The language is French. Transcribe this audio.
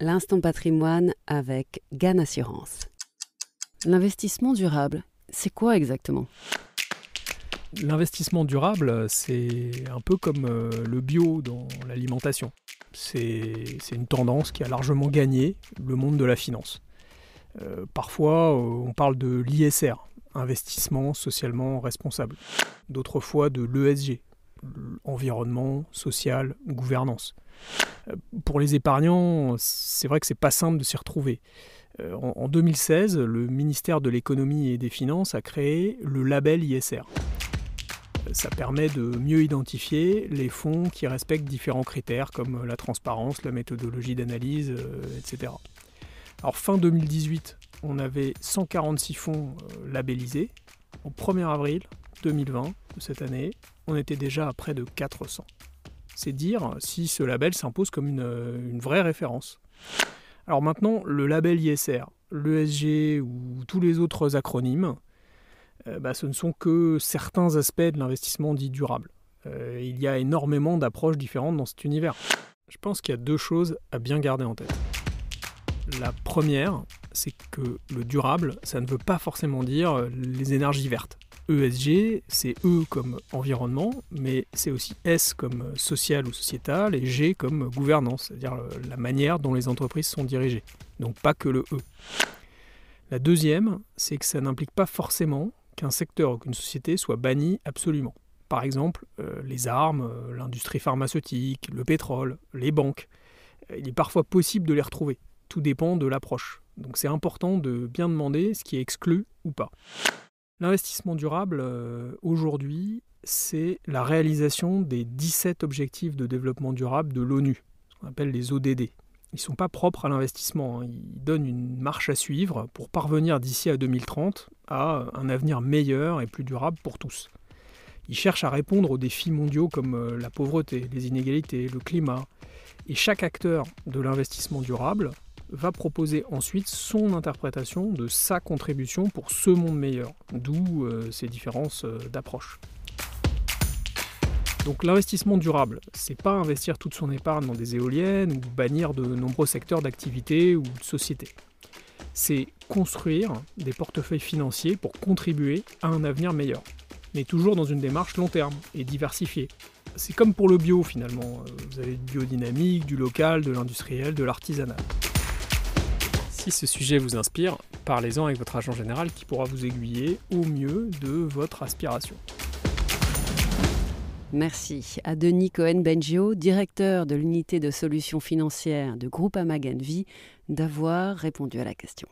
L'instant patrimoine avec GAN Assurance. L'investissement durable, c'est quoi exactement ? L'investissement durable, c'est un peu comme le bio dans l'alimentation. C'est une tendance qui a largement gagné le monde de la finance. Parfois, on parle de l'ISR, investissement socialement responsable. D'autres fois de l'ESG, environnement, social, gouvernance. Pour les épargnants, c'est vrai que c'est pas simple de s'y retrouver. En 2016, le ministère de l'économie et des finances a créé le label ISR. Ça permet de mieux identifier les fonds qui respectent différents critères comme la transparence, la méthodologie d'analyse, etc. Alors fin 2018, on avait 146 fonds labellisés. Au 1er avril 2020 de cette année, on était déjà à près de 400. C'est dire si ce label s'impose comme une vraie référence. Alors maintenant, le label ISR, l'ESG ou tous les autres acronymes, ce ne sont que certains aspects de l'investissement dit durable. Il y a énormément d'approches différentes dans cet univers. Je pense qu'il y a deux choses à bien garder en tête. La première, c'est que le durable, ça ne veut pas forcément dire les énergies vertes. ESG, c'est E comme environnement, mais c'est aussi S comme social ou sociétal et G comme gouvernance, c'est-à-dire la manière dont les entreprises sont dirigées. Donc pas que le E. La deuxième, c'est que ça n'implique pas forcément qu'un secteur ou qu'une société soit banni absolument. Par exemple, les armes, l'industrie pharmaceutique, le pétrole, les banques. Il est parfois possible de les retrouver. Tout dépend de l'approche. Donc c'est important de bien demander ce qui est exclu ou pas. L'investissement durable, aujourd'hui, c'est la réalisation des 17 objectifs de développement durable de l'ONU, ce qu'on appelle les ODD. Ils ne sont pas propres à l'investissement, ils donnent une marche à suivre pour parvenir d'ici à 2030 à un avenir meilleur et plus durable pour tous. Ils cherchent à répondre aux défis mondiaux comme la pauvreté, les inégalités, le climat. Et chaque acteur de l'investissement durable va proposer ensuite son interprétation de sa contribution pour ce monde meilleur, d'où ces différences d'approche. Donc l'investissement durable, c'est pas investir toute son épargne dans des éoliennes ou bannir de nombreux secteurs d'activité ou de société. C'est construire des portefeuilles financiers pour contribuer à un avenir meilleur, mais toujours dans une démarche long terme et diversifiée. C'est comme pour le bio finalement, vous avez du biodynamique, du local, de l'industriel, de l'artisanal. Si ce sujet vous inspire, parlez-en avec votre agent général qui pourra vous aiguiller au mieux de votre aspiration. Merci à Denis Cohen-Bengio, directeur de l'unité de solutions financières de Groupama Genvi, d'avoir répondu à la question.